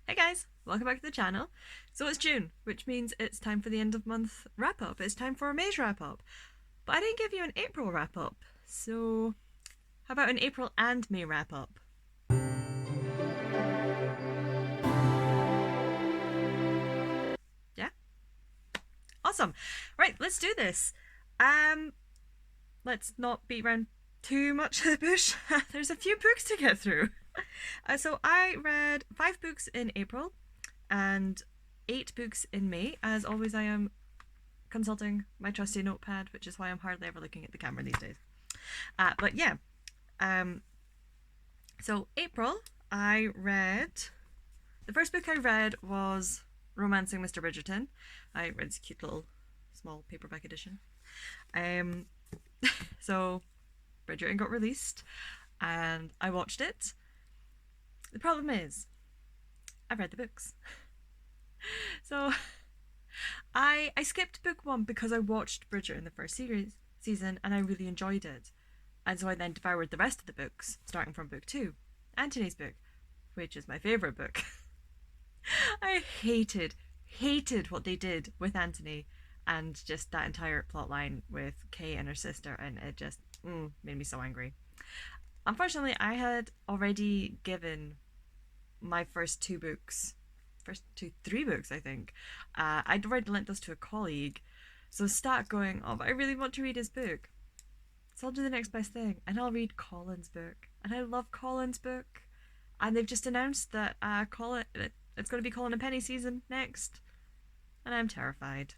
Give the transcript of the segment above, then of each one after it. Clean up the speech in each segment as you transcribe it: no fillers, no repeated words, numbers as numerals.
Hey guys, welcome back to the channel. So it's June, which means it's time for the end of month wrap up. It's time for a May's wrap up. But I didn't give you an April wrap up. So how about an April and May wrap up? Yeah? Awesome. Right, let's do this. Um let's not beat around too much of the bush. There's a few books to get through. So I read 5 books in April and 8 books in May. As always, I am consulting my trusty notepad, which is why I'm hardly ever looking at the camera these days. But yeah, so April, the first book I read was Romancing Mr. Bridgerton. I read this cute little small paperback edition. So Bridgerton got released and I watched it. The problem is, I've read the books. So I skipped book 1 because I watched Bridgerton in the first season and I really enjoyed it. And so I then devoured the rest of the books, starting from book 2, Anthony's book, which is my favourite book. I hated what they did with Anthony and just that entire plot line with Kay and her sister, and it just made me so angry. Unfortunately, I had already given my first 3 books, I think. I'd already lent those to a colleague, so start going, oh, but I really want to read his book. So I'll do the next best thing, and I'll read Colin's book. And I love Colin's book. And they've just announced that it's going to be Colin and Penny season next. And I'm terrified.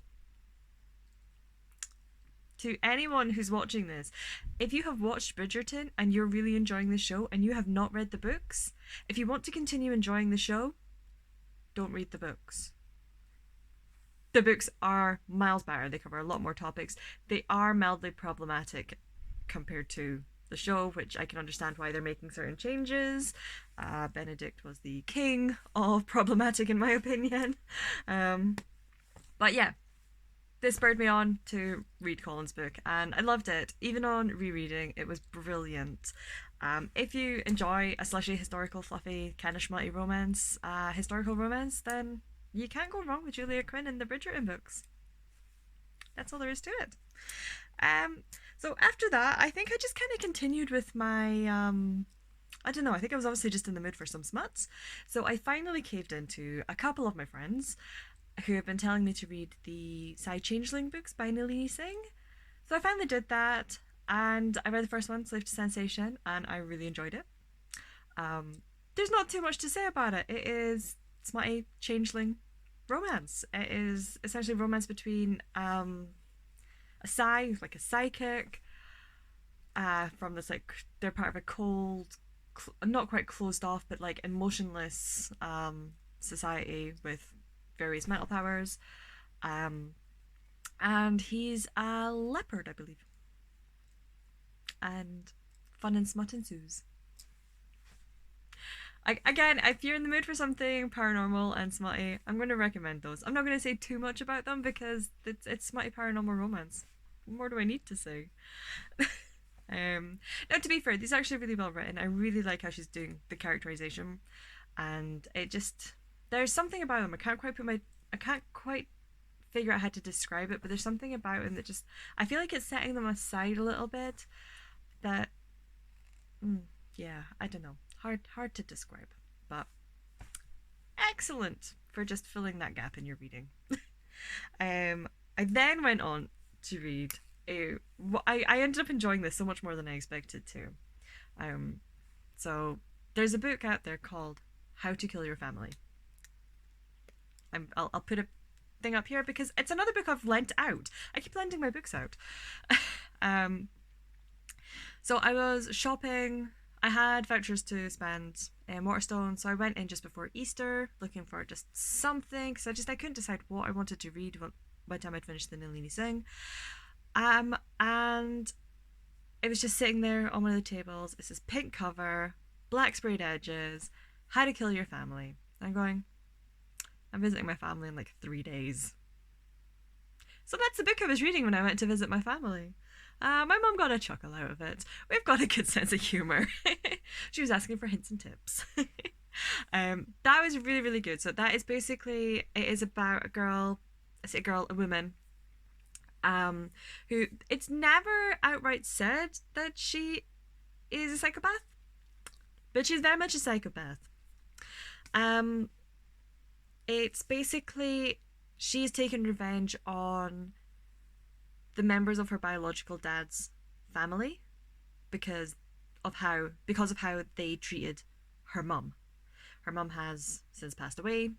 To anyone who's watching this, if you have watched Bridgerton and you're really enjoying the show and you have not read the books, if you want to continue enjoying the show, don't read the books. The books are miles better. They cover a lot more topics. They are mildly problematic compared to the show, which I can understand why they're making certain changes. Benedict was the king of problematic in my opinion. But yeah, this spurred me on to read Colin's book and I loved it. Even on rereading, it was brilliant. If you enjoy a slushy, historical, fluffy, kind of schmutty romance, historical romance, then you can't go wrong with Julia Quinn in the Bridgerton books. That's all there is to it. So after that, I think I just kind of continued with my, I don't know, I think I was obviously just in the mood for some smuts. So I finally caved into a couple of my friends who have been telling me to read the Side Changeling books by Nalini Singh. So I finally did that, and I read the first one, Slave to Sensation, and I really enjoyed it. There's not too much to say about it. It is smutty changeling romance. It is essentially romance between a like a psychic, from this, like, they're part of a cold, not quite closed off, but like emotionless society with various mental powers. And he's a leopard, I believe. And fun and smut ensues. Again, if you're in the mood for something paranormal and smutty, I'm going to recommend those. I'm not going to say too much about them because it's smutty paranormal romance. What more do I need to say? Now, to be fair, these are actually really well written. I really like how she's doing the characterization, and there's something about them. I can't quite figure out how to describe it, but there's something about them that just, I feel like it's setting them aside a little bit. That, yeah, I don't know. Hard to describe, but excellent for just filling that gap in your reading. I then went on to read I ended up enjoying this so much more than I expected to. So there's a book out there called How to Kill Your Family. I'll put a thing up here because it's another book I've lent out. I keep lending my books out. So I was shopping. I had vouchers to spend in Waterstone, so I went in just before Easter looking for just something because I couldn't decide what I wanted to read by the time I'd finished the Nalini Singh. And it was just sitting there on one of the tables. It's this pink cover, black sprayed edges, How to Kill Your Family. I'm going, I'm visiting my family in like 3 days. So that's the book I was reading when I went to visit my family. My mum got a chuckle out of it. We've got a good sense of humour. She was asking for hints and tips. That was really, really good. So that is basically, it is about a girl, I say a girl, a woman, um, who, it's never outright said that she is a psychopath, but she's very much a psychopath. Um, it's basically, she's taken revenge on the members of her biological dad's family because because of how they treated her mum. Her mum has since passed away.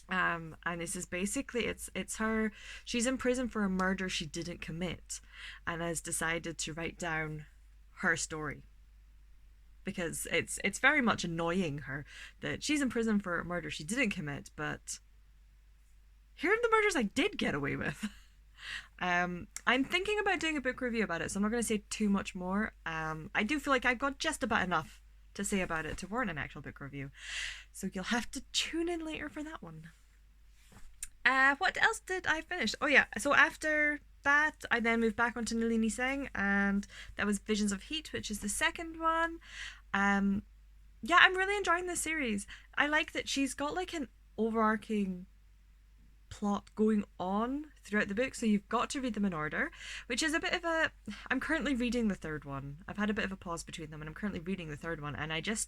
And this is basically, it's her. She's in prison for a murder she didn't commit, and has decided to write down her story because it's very much annoying her that she's in prison for a murder she didn't commit, but here are the murders I did get away with. I'm thinking about doing a book review about it, so I'm not going to say too much more. I do feel like I got just about enough to say about it to warrant an actual book review, so you'll have to tune in later for that one. What else did I finish? Oh yeah, so after that, I then moved back onto Nalini Singh, and that was Visions of Heat, which is the second one. Um, yeah, I'm really enjoying this series. I like that she's got like an overarching plot going on throughout the book, so you've got to read them in order, which is a bit of a, I'm currently reading the third one. I've had a bit of a pause between them, and I'm currently reading the third one, and I wouldn't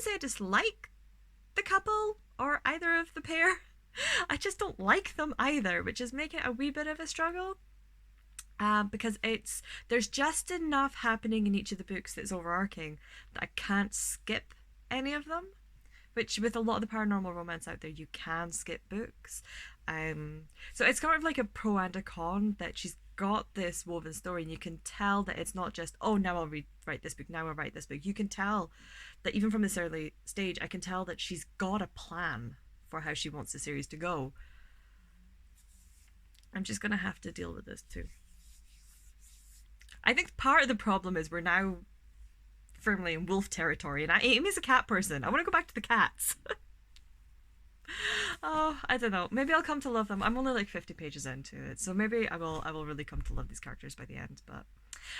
say I dislike the couple or either of the pair. I just don't like them either, which is making it a wee bit of a struggle. Because there's just enough happening in each of the books that's overarching that I can't skip any of them, which with a lot of the paranormal romance out there, you can skip books. So it's kind of like a pro and a con, that she's got this woven story, and you can tell that it's not just, oh, now I'll write this book, now I'll write this book. You can tell that even from this early stage, I can tell that she's got a plan for how she wants the series to go. I'm just gonna have to deal with this too. I think part of the problem is we're now firmly in wolf territory, and Amy's a cat person. I want to go back to the cats. Oh, I don't know. Maybe I'll come to love them. I'm only like 50 pages into it, so maybe I will really come to love these characters by the end. But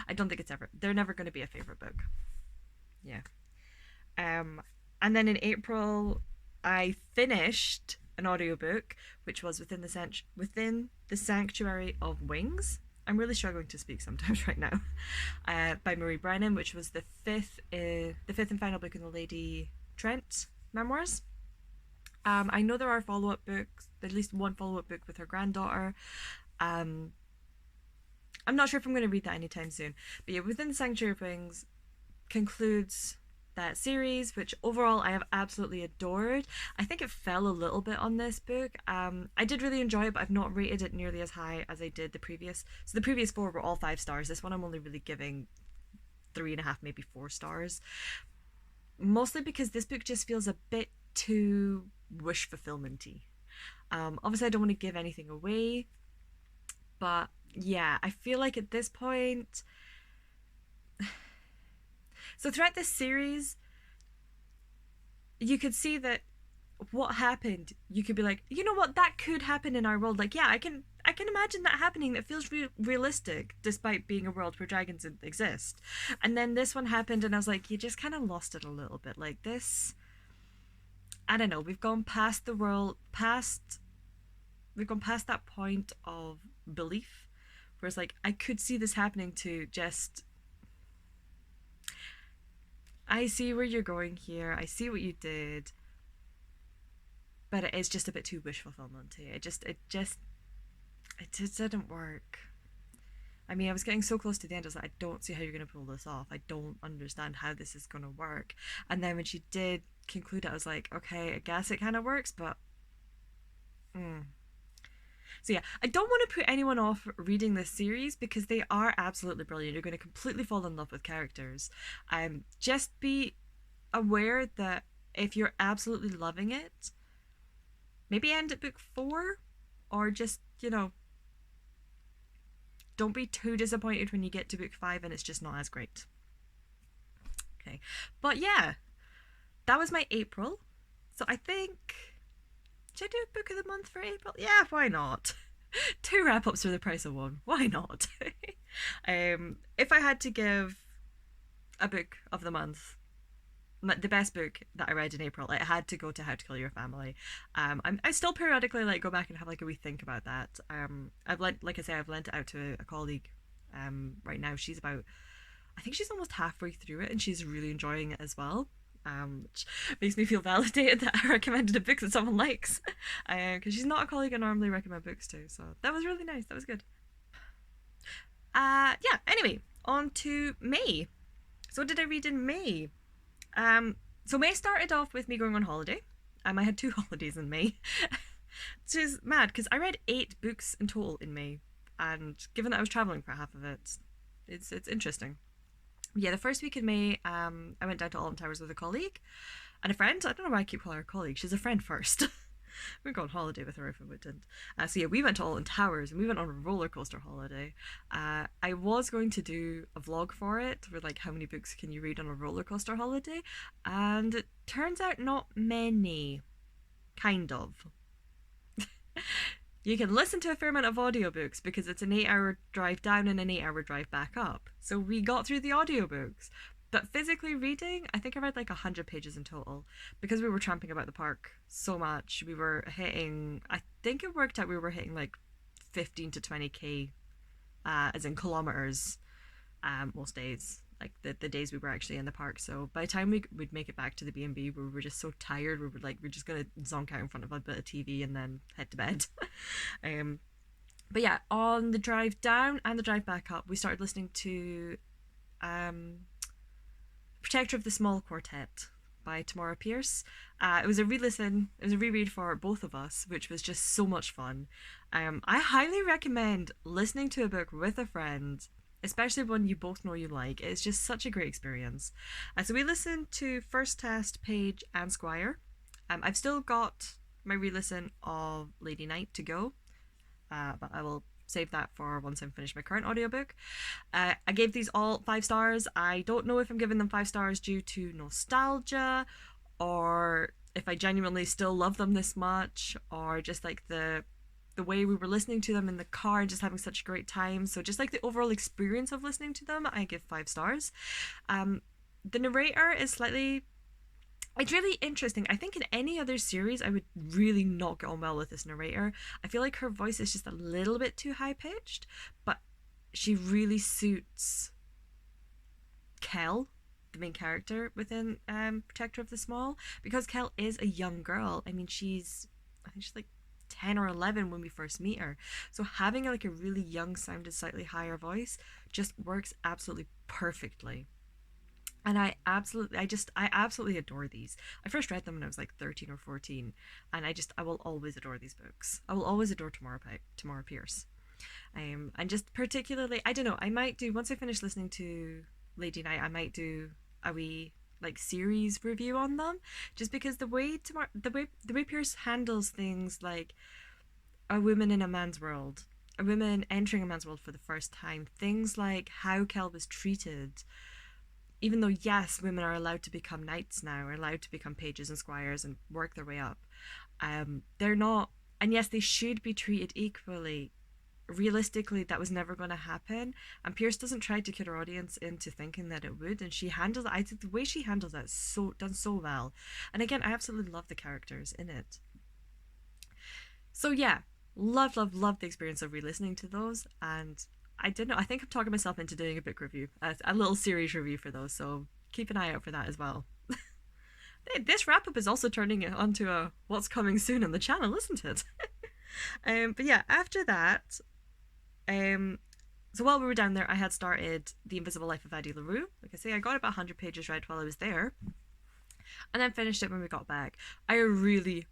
I don't think they're never going to be a favorite book. Yeah. And then in April, I finished an audiobook which was within the Sanctuary of Wings. I'm really struggling to speak sometimes right now. By Marie Brennan, which was the fifth and final book in the Lady Trent memoirs. I know there are follow-up books, at least one follow-up book with her granddaughter. I'm not sure if I'm going to read that anytime soon. But yeah, Within the Sanctuary of Wings concludes that series, which overall I have absolutely adored. I think it fell a little bit on this book. I did really enjoy it, but I've not rated it nearly as high as I did the previous. So the previous four were all 5 stars. This one I'm only really giving 3.5, maybe 4 stars. Mostly because this book just feels a bit too wish fulfillment-y. Obviously I don't want to give anything away, but yeah, I feel like at this point, so throughout this series, you could see that what happened, you could be like, you know what, that could happen in our world. Like, yeah, I can imagine that happening. That feels realistic, despite being a world where dragons exist. And then this one happened, and I was like, you just kind of lost it a little bit. Like this, I don't know. We've gone past we've gone past that point of belief, where it's like, I could see this happening, to just, I see where you're going here. I see what you did, but it is just a bit too wish fulfillment. It just didn't work. I mean, I was getting so close to the end. I was like, I don't see how you're going to pull this off. I don't understand how this is going to work. And then when she did conclude it, I was like, okay, I guess it kind of works, but So yeah, I don't want to put anyone off reading this series, because they are absolutely brilliant. You're going to completely fall in love with characters. Just be aware that if you're absolutely loving it, maybe end at book 4, or just, don't be too disappointed when you get to book 5 and it's just not as great. Okay, but yeah, that was my April. So I think, should I do a book of the month for April? Yeah, why not? 2 wrap-ups for the price of 1. Why not? If I had to give a book of the month, the best book that I read in April. It had to go to How to Kill Your Family. I still periodically like go back and have like a wee think about that. I've lent, like I say, I've lent it out to a colleague. Right now she's about, I think she's almost halfway through it, and she's really enjoying it as well. Which makes me feel validated that I recommended a book that someone likes, because she's not a colleague I normally recommend books to. So that was really nice. That was good. Yeah. Anyway, on to May. So what did I read in May? So May started off with me going on holiday. I had 2 holidays in May, which is mad because I read 8 books in total in May, and given that I was traveling for half of it, it's interesting. Yeah, the first week in May, I went down to Alton Towers with a colleague and a friend. I don't know why I keep calling her a colleague. She's a friend first. We go on holiday with her if I wouldn't. So yeah, we went to Alton Towers and we went on a roller coaster holiday. I was going to do a vlog for it, with like how many books can you read on a roller coaster holiday, and it turns out not many. Kind of. You can listen to a fair amount of audiobooks because it's an 8-hour drive down and an 8-hour drive back up. So we got through the audiobooks. But physically reading, I think I read like 100 pages in total because we were tramping about the park so much. We were hitting, I think it worked out, we were hitting like 15 to 20k, as in kilometers, most days. Like the days we were actually in the park. So by the time would make it back to the B&B, we were just so tired. We were like, we're just going to zonk out in front of a bit of TV and then head to bed. But yeah, on the drive down and the drive back up, we started listening to Protector of the Small Quartet by Tamora Pierce. It was a re-listen, it was a reread for both of us, which was just so much fun. I highly recommend listening to a book with a friend, especially one you both know you like. It's just such a great experience. So we listened to First Test, Page, and Squire. I've still got my re-listen of Lady Night to go, but I will save that for once I'm finished my current audiobook. I gave these all 5 stars. I don't know if I'm giving them 5 stars due to nostalgia, or if I genuinely still love them this much, or just like the way we were listening to them in the car and just having such a great time. So just like the overall experience of listening to them, I give 5 stars. The narrator is slightly, it's really interesting. I think in any other series I would really not get on well with this narrator. I feel like her voice is just a little bit too high pitched, but she really suits Kel, the main character within Protector of the Small, because Kel is a young girl. I mean, I think she's like 10 or 11 when we first meet her. So having like a really young sounded slightly higher voice just works absolutely perfectly. And I absolutely adore these. I first read them when I was like 13 or 14, and I will always adore these books. I will always adore Tamora Pierce. And just particularly, I don't know, I might do, once I finish listening to Lady Night, I might do a wee like series review on them, just because the way Pierce handles things like a woman in a man's world, a woman entering a man's world for the first time, things like how Kel was treated, even though yes, women are allowed to become knights now, are allowed to become pages and squires and work their way up, they're not, and yes, they should be treated equally. Realistically, that was never going to happen, and Pierce doesn't try to kid her audience into thinking that it would, and she handles it, I think the way she handles that is so done so well. And again, I absolutely love the characters in it. So yeah, love the experience of re-listening to those. And I didn't know, I think I'm talking myself into doing a book review, a little series review for those, so keep an eye out for that as well. This wrap up is also turning it onto a what's coming soon on the channel, isn't it? But yeah, after that, so while we were down there, I had started The Invisible Life of Addie LaRue. Like I say, I got about 100 pages read while I was there, and then finished it when we got back. I really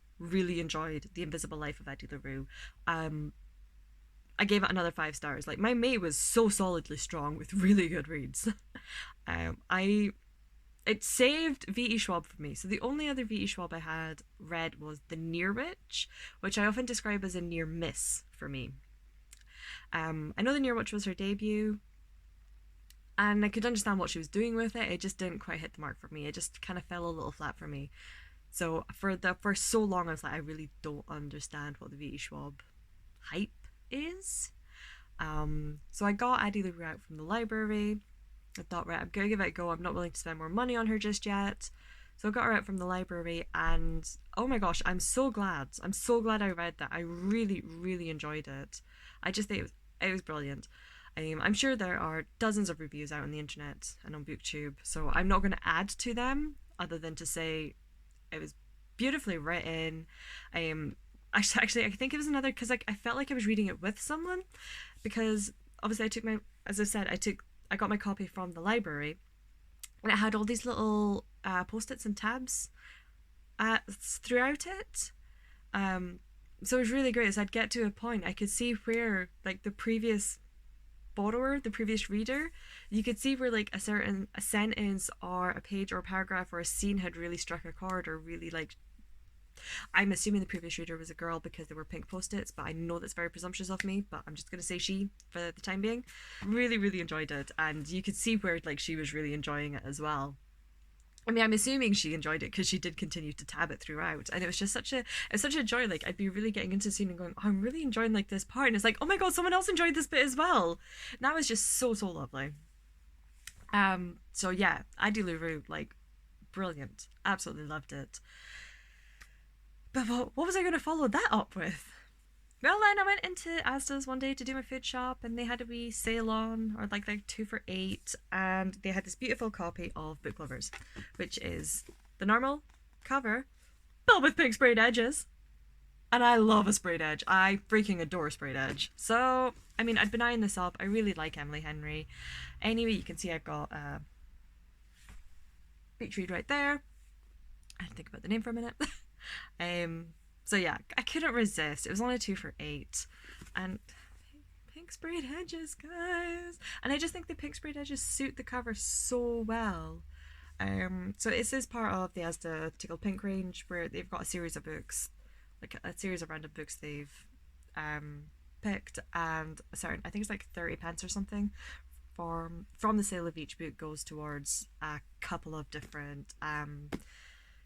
enjoyed The Invisible Life of Addie LaRue. I gave it another 5 stars. Like, my May was so solidly strong with really good reads. It saved V.E. Schwab for me. So the only other V.E. Schwab I had read was The Near Witch, which I often describe as a near miss for me. I know The Near Witch was her debut, and I could understand what she was doing with it. It just didn't quite hit the mark for me. It just kind of fell a little flat for me. So for so long, I was like, I really don't understand what the V.E. Schwab hype is. So I got Addie LaRue out from the library. I thought, right, I'm gonna give it a go. I'm not willing to spend more money on her just yet. So I got her out from the library, and oh my gosh, I'm so glad. I'm so glad I read that. I really, really enjoyed it. I just think it was brilliant. I'm sure there are dozens of reviews out on the internet and on BookTube, so I'm not going to add to them other than to say it was beautifully written. Um, actually, I think it was another because like I felt like I was reading it with someone because obviously I took my, as I said, I got my copy from the library, and it had all these little post-its and tabs throughout it. Um, so it was really great. As I'd get to a point, I could see where like the previous borrower, the previous reader, you could see where like a sentence or a page or a paragraph or a scene had really struck a chord or really like. I'm assuming the previous reader was a girl because they were pink post-its, but I know that's very presumptuous of me, but I'm just going to say she for the time being. Really, really enjoyed it, and you could see where like she was really enjoying it as well. I mean, I'm assuming she enjoyed it because she did continue to tab it throughout, and it was just such a joy. Like I'd be really getting into the scene and going, oh, I'm really enjoying like this part, and it's like, oh my god, someone else enjoyed this bit as well. And that was just so lovely. So yeah, I do like brilliant, absolutely loved it. But what was I going to follow that up with? Well, then I went into Asda's one day to do my food shop, and they had a wee sale on, or like 2 for 8, and they had this beautiful copy of Book Lovers, which is the normal cover, but with pink sprayed edges. And I love a sprayed edge. I freaking adore sprayed edge. So, I mean, I'd been eyeing this up. I really like Emily Henry. Anyway, you can see I've got Beach Read right there. I had to think about the name for a minute. So yeah, I couldn't resist. It was only 2 for 8, and pink sprayed edges, guys. And I just think the pink sprayed edges suit the cover so well. So this is part of the Asda Tickle Pink range, where they've got a series of books, like a series of random books they've picked, and sorry, I think it's like 30 pence or something from the sale of each book goes towards a couple of different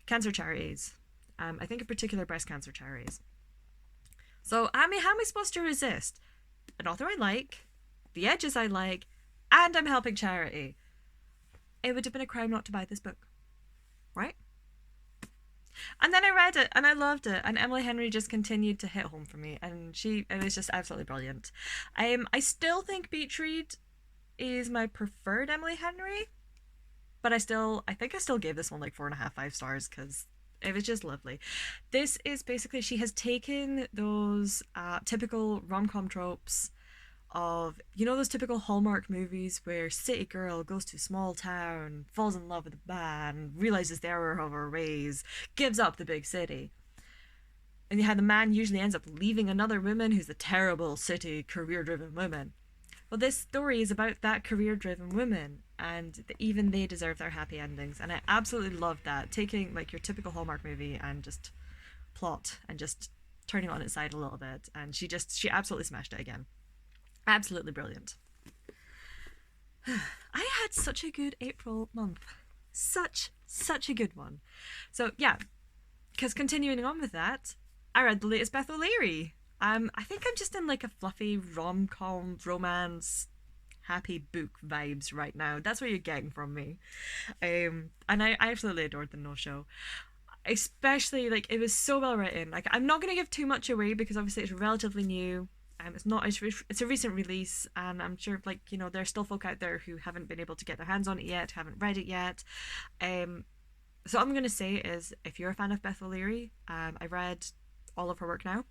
cancer charities. I think in particular breast cancer charities. So, I mean, how am I supposed to resist? An author I like, the edges I like, and I'm helping charity. It would have been a crime not to buy this book, right? And then I read it and I loved it, and Emily Henry just continued to hit home for me, and it was just absolutely brilliant. I still think Beach Read is my preferred Emily Henry, but I think I still gave this one like 4.5, 5 stars because it was just lovely. This is basically, she has taken those typical rom-com tropes of, those typical Hallmark movies where city girl goes to small town, falls in love with a man, realizes the error of her ways, gives up the big city. And you have the man usually ends up leaving another woman who's a terrible city career-driven woman. Well, this story is about that career-driven woman, and even they deserve their happy endings. And I absolutely love that, taking like your typical Hallmark movie and just plot and just turning it on its side a little bit. And she absolutely smashed it again. Absolutely brilliant. I had such a good April month. Such a good one. So yeah, because continuing on with that, I read the latest Beth O'Leary. I think I'm just in like a fluffy rom-com romance happy book vibes right now. That's what you're getting from me. And I absolutely adored the No Show. Especially like it was so well written. Like I'm not going to give too much away because obviously it's relatively new. It's a recent release, and I'm sure like there's still folk out there who haven't been able to get their hands on it yet, haven't read it yet. So what I'm going to say is, if you're a fan of Beth O'Leary, I read all of her work now.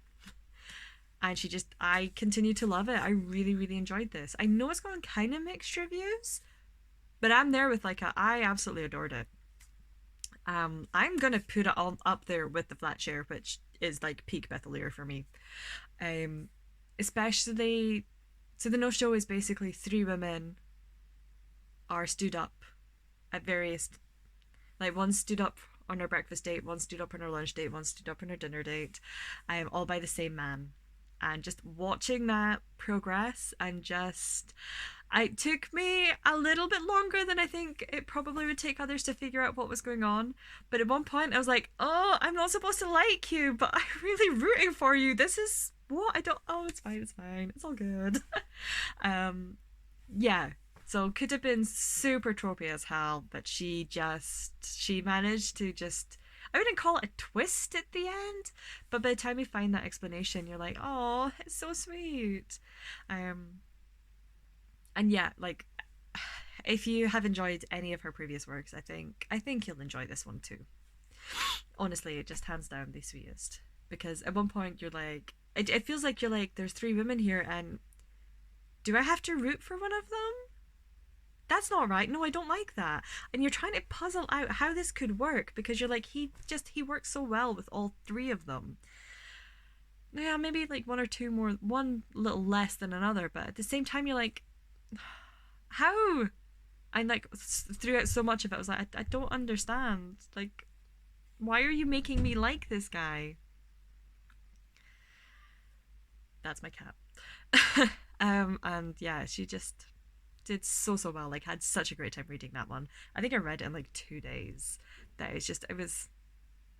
And I continue to love it. I really, really enjoyed this. I know it's gotten kind of mixed reviews, but I'm there with I absolutely adored it. I'm going to put it all up there with The Flat Share, which is like peak Beth O'Leary for me. Especially, so the No Show is basically 3 women are stood up at various, like one stood up on her breakfast date, one stood up on her lunch date, one stood up on her dinner date, all by the same man. And just watching that progress, and it took me a little bit longer than I think it probably would take others to figure out what was going on. But at one point I was like, oh, I'm not supposed to like you, but I'm really rooting for you. This is what I don't, oh, it's fine, it's all good. Yeah. So could have been super tropey as hell, but she managed to just, I wouldn't call it a twist at the end, but by the time you find that explanation, you're like, oh, it's so sweet. Um, and yeah, like if you have enjoyed any of her previous works, I think you'll enjoy this one too. Honestly, it just hands down the sweetest. Because at one point you're like, it feels like you're like, there's three women here, and do I have to root for one of them? That's not right. No, I don't like that. And you're trying to puzzle out how this could work because you're like, he works so well with all three of them. Yeah, maybe like one or two more, one little less than another, but at the same time, you're like, how? And like throughout so much of it, I was like, I don't understand. Like, why are you making me like this guy? That's my cat. And yeah, she just did so well. Like, had such a great time reading that one. I think I read it in like 2 days. That is just, it was,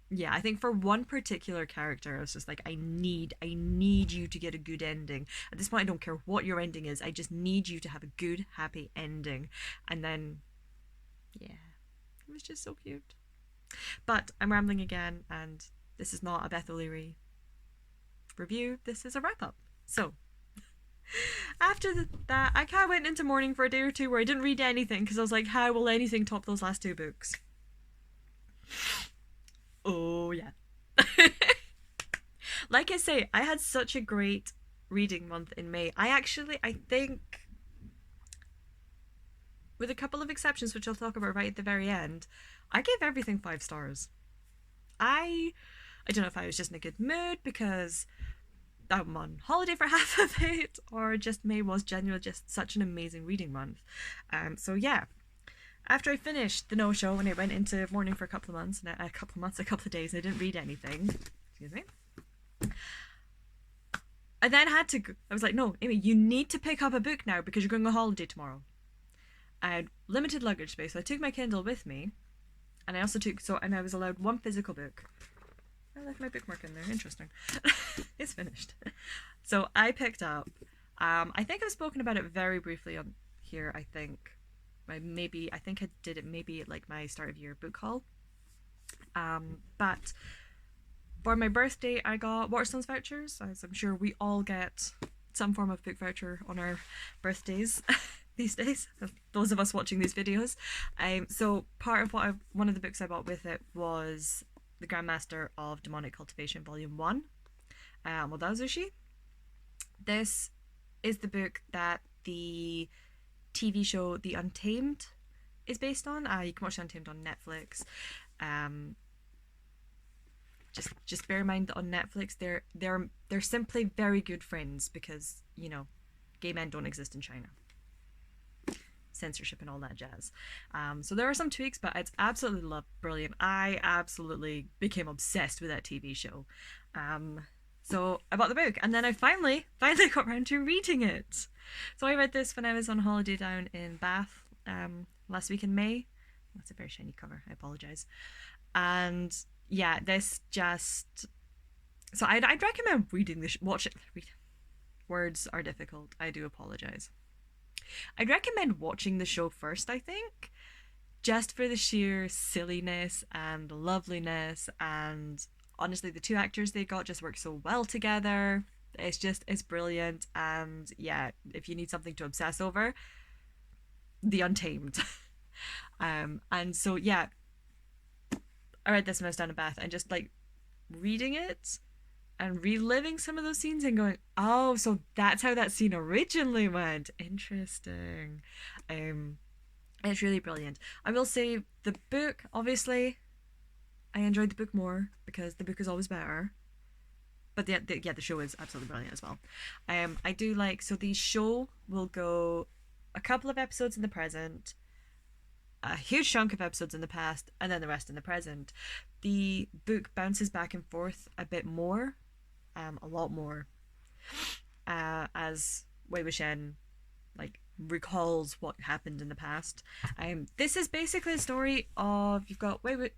yeah, I think for one particular character, I was just like, I need you to get a good ending. At this point, I don't care what your ending is. I just need you to have a good, happy ending. And then, yeah, it was just so cute. But I'm rambling again, and this is not a Beth O'Leary review. This is a wrap up. So, after that, I kind of went into mourning for a day or two where I didn't read anything because I was like, how will anything top those last two books? Oh, yeah. Like I say, I had such a great reading month in May. I think, with a couple of exceptions, which I'll talk about right at the very end, I gave everything 5 stars. I don't know if I was just in a good mood because I'm on holiday for half of it, or just May was genuinely just such an amazing reading month. So yeah, after I finished the no show and I went into mourning for a couple of days, and I didn't read anything. Excuse me. I then had to. I was like, no, Amy, you need to pick up a book now because you're going on holiday tomorrow. I had limited luggage space, so I took my Kindle with me, and I also and I was allowed one physical book. I left my bookmark in there. Interesting. It's finished. So I picked up. I think I've spoken about it very briefly on here. I think I think I did it maybe at like my start of year book haul. But for my birthday, I got Waterstones vouchers, as I'm sure we all get some form of book voucher on our birthdays these days. Those of us watching these videos. So part of one of the books I bought with it was The Grandmaster of Demonic Cultivation, Volume 1. Modazushi. This is the book that the TV show The Untamed is based on. You can watch The Untamed on Netflix. Just bear in mind that on Netflix they're simply very good friends because, you know, gay men don't exist in China. Censorship and all that jazz. So there are some tweaks, but it's absolutely brilliant. I absolutely became obsessed with that TV show. So I bought the book, and then I finally got around to reading it. So I read this when I was on holiday down in Bath last week in May. That's a very shiny cover. I apologize. And yeah, this just. So I'd recommend reading this. Words are difficult. I do apologize. I'd recommend watching the show first, I think, just for the sheer silliness and loveliness, and honestly, the two actors they got just work so well together. It's brilliant, and yeah, if you need something to obsess over, The Untamed. And so yeah, I read this when I was down in Bath, and just like reading it and reliving some of those scenes and going, oh, so that's how that scene originally went. Interesting. It's really brilliant. I will say the book, obviously, I enjoyed the book more because the book is always better. But the show is absolutely brilliant as well. I do like, so the show will go a couple of episodes in the present, a huge chunk of episodes in the past, and then the rest in the present. The book bounces back and forth a bit more, a lot more, as Wei Wuxian like recalls what happened in the past. This is basically a story of, you've got Wei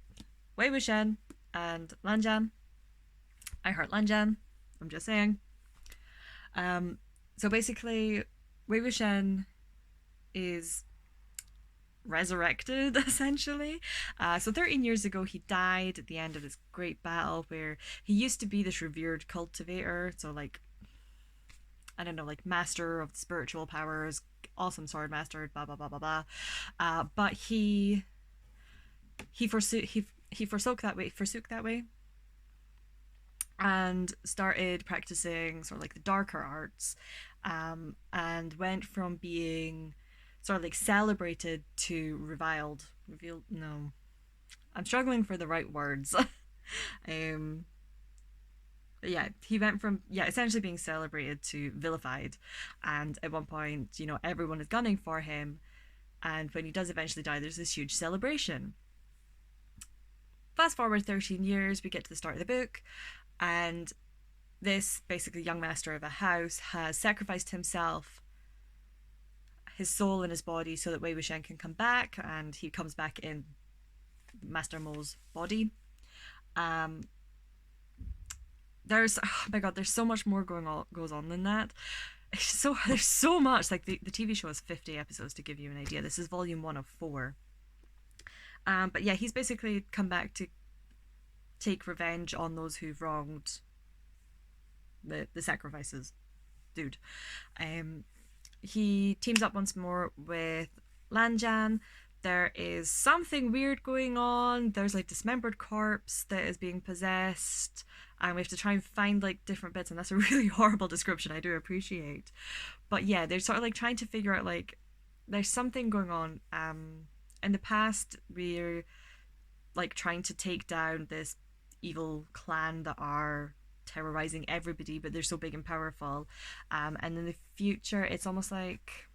Wuxian and Lan Zhan. I heart Lan Zhan. I'm just saying. So basically, Wei Wuxian is resurrected essentially. So 13 years ago, he died at the end of this great battle where he used to be this revered cultivator. So, like, I don't know, like master of spiritual powers, awesome sword master, blah blah blah blah blah. But he forsook that way, and started practicing sort of like the darker arts, and went from being sort of like celebrated to revealed. No, I'm struggling for the right words. um, yeah, he went from essentially being celebrated to vilified, and at one point, everyone is gunning for him, and when he does eventually die, there's this huge celebration. Fast forward 13 years, we get to the start of the book, and this basically young master of a house has sacrificed himself, his soul and his body, so that Wei Wuxian can come back, and he comes back in Master Mo's body. There's oh my god, there's so much more goes on than that. There's so much. Like the TV show has 50 episodes to give you an idea. This is volume 1 of 4. But yeah, he's basically come back to take revenge on those who've wronged the sacrifices dude. He teams up once more with Lanjan. There is something weird going on. There's like dismembered corpse that is being possessed, and we have to try and find like different bits, and that's a really horrible description, I do appreciate. But yeah, they're sort of like trying to figure out like there's something going on. In the past, we're like trying to take down this evil clan that are terrorizing everybody, but they're so big and powerful. And in the future, it's almost like,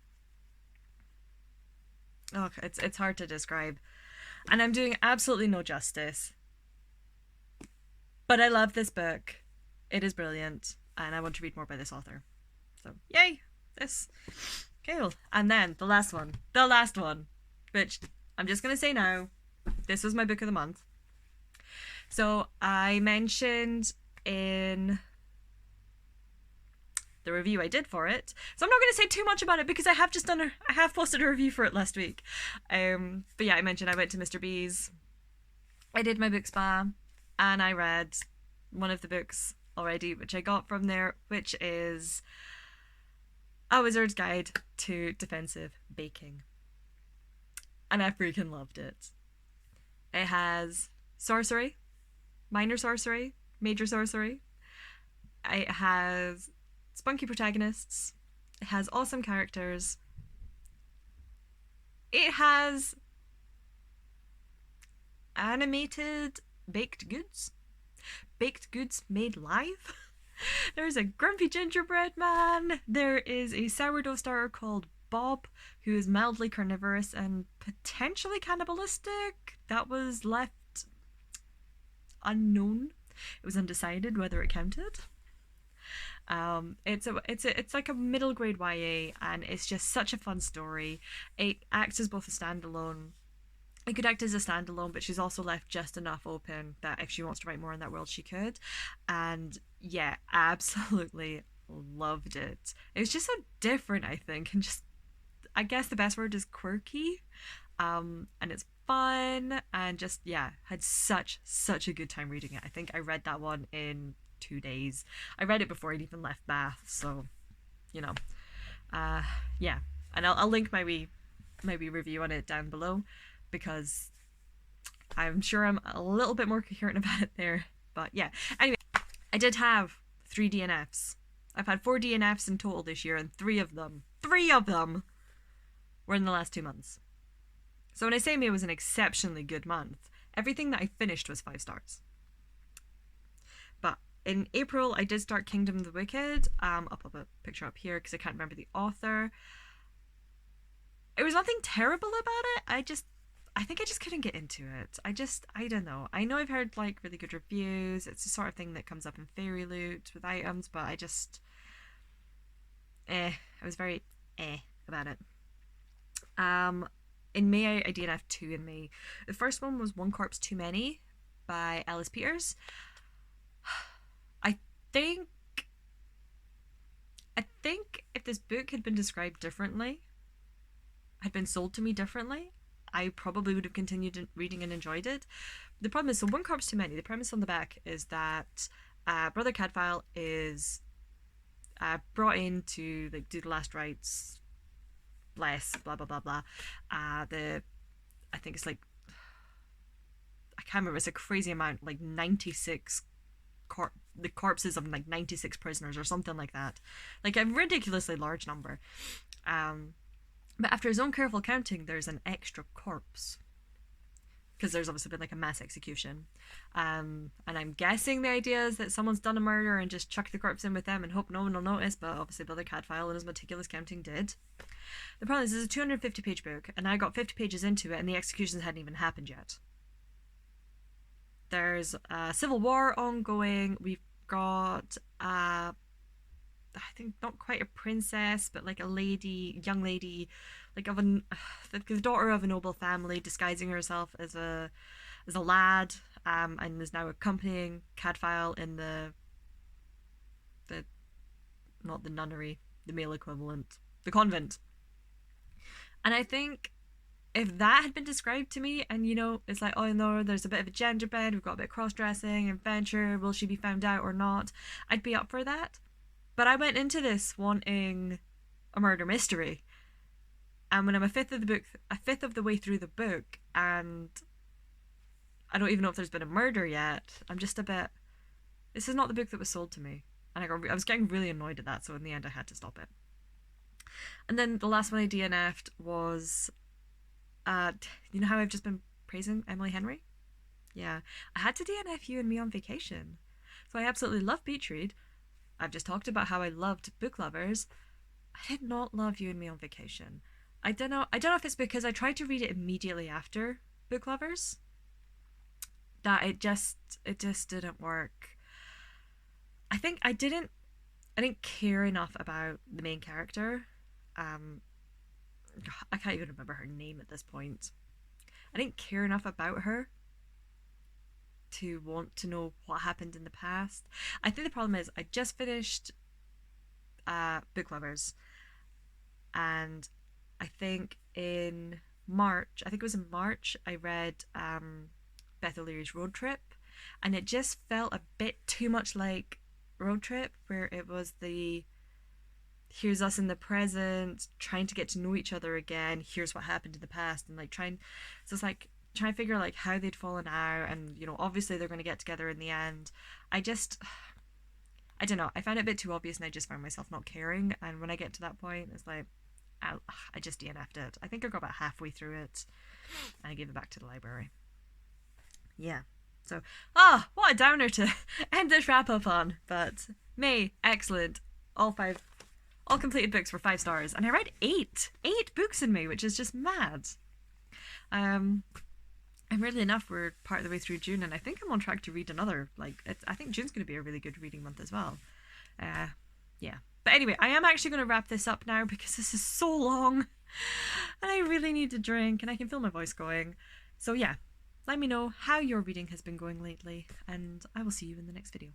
oh, it's hard to describe, and I'm doing absolutely no justice. But I love this book. It is brilliant, and I want to read more by this author. So yay, this cool. And then the last one, which I'm just gonna say now, this was my book of the month. So I mentioned in the review I did for it, so I'm not going to say too much about it because I have posted a review for it last week. But yeah, I mentioned I went to Mr. B's, I did my book spa, and I read one of the books already, which I got from there, which is A Wizard's Guide to Defensive Baking. And I freaking loved it. It has sorcery, minor sorcery, major sorcery. It has spunky protagonists. It has awesome characters. It has animated baked goods. Baked goods made live. There's a grumpy gingerbread man. There is a sourdough starter called Bob, who is mildly carnivorous and potentially cannibalistic. That was left unknown. It was undecided whether it counted. It's like a middle grade YA, and it's just such a fun story. It acts as both a standalone. It could act as a standalone, but she's also left just enough open that if she wants to write more in that world, she could. And yeah, absolutely loved it. It was just so different, I think, and just, I guess the best word is quirky. And it's fun, and just, yeah, had such a good time reading it. I think I read that one in 2 days. I read it before I'd even left Bath, so yeah. And I'll link my wee review on it down below, because I'm sure I'm a little bit more coherent about it there. But yeah, anyway, I did have 3 DNFs. I've had 4 DNFs in total this year, and 3 of them were in the last 2 months. So when I say May was an exceptionally good month, everything that I finished was 5 stars. But in April, I did start Kingdom of the Wicked. I'll pop a picture up here because I can't remember the author. It was nothing terrible about it. I think I just couldn't get into it. I don't know. I know I've heard like really good reviews. It's the sort of thing that comes up in Fairy Loot with items, but I was very about it. In May, I did have 2 in May. The first one was One Corpse Too Many by Alice Peters. I think if this book had been described differently, had been sold to me differently, I probably would have continued reading and enjoyed it. The problem is, so One Corpse Too Many, the premise on the back is that Brother Cadfael is brought in to like do the last rites, bless, blah blah blah blah. The I think it's like, I can't remember. It's a crazy amount, like 96 the corpses of like 96 prisoners or something like that, like a ridiculously large number. But after his own careful counting, there's an extra corpse because there's obviously been like a mass execution. And I'm guessing the idea is that someone's done a murder and just chucked the corpse in with them and hope no one will notice, but obviously Brother Cadfael and his meticulous counting did. The problem is, this is a 250 page book, and I got 50 pages into it, and the executions hadn't even happened yet. There's a civil war ongoing. We've got, I think not quite a princess, but like a lady, young lady, like of the daughter of a noble family, disguising herself as a lad, and is now accompanying Cadfael in the not the nunnery, the male equivalent, the convent. And I think if that had been described to me, and it's like, oh no, there's a bit of a gender bend, we've got a bit of cross-dressing, adventure, will she be found out or not, I'd be up for that. But I went into this wanting a murder mystery, and when I'm a fifth of the way through the book, and I don't even know if there's been a murder yet, I'm just a bit, this is not the book that was sold to me, and I was getting really annoyed at that, so in the end I had to stop it. And then the last one I DNF'd was, you know how I've just been praising Emily Henry? Yeah, I had to DNF You and Me on Vacation. So I absolutely love Beach Read. I've just talked about how I loved Book Lovers. I did not love You and Me on Vacation. I don't know if it's because I tried to read it immediately after Book Lovers, that it just didn't work. I think I didn't care enough about the main character. I can't even remember her name at this point. I didn't care enough about her to want to know what happened in the past. I think the problem is, I just finished Book Lovers, and I think it was in March, I read Beth O'Leary's Road Trip, and it just felt a bit too much like Road Trip, where it was here's us in the present trying to get to know each other again, here's what happened in the past, and so it's like trying to figure like how they'd fallen out, and obviously they're going to get together in the end. I don't know, I found it a bit too obvious, and I just found myself not caring, and when I get to that point, it's like I just DNF'd it. I think I got about halfway through it and I gave it back to the library. Yeah, so what a downer to end this wrap up on, but May, excellent. All completed books were 5 stars, and I read 8 books in May, which is just mad. And weirdly enough, we're part of the way through June, and I think I'm on track to read another. I think June's going to be a really good reading month as well. Yeah. But anyway, I am actually going to wrap this up now because this is so long, and I really need to drink, and I can feel my voice going. So yeah, let me know how your reading has been going lately, and I will see you in the next video.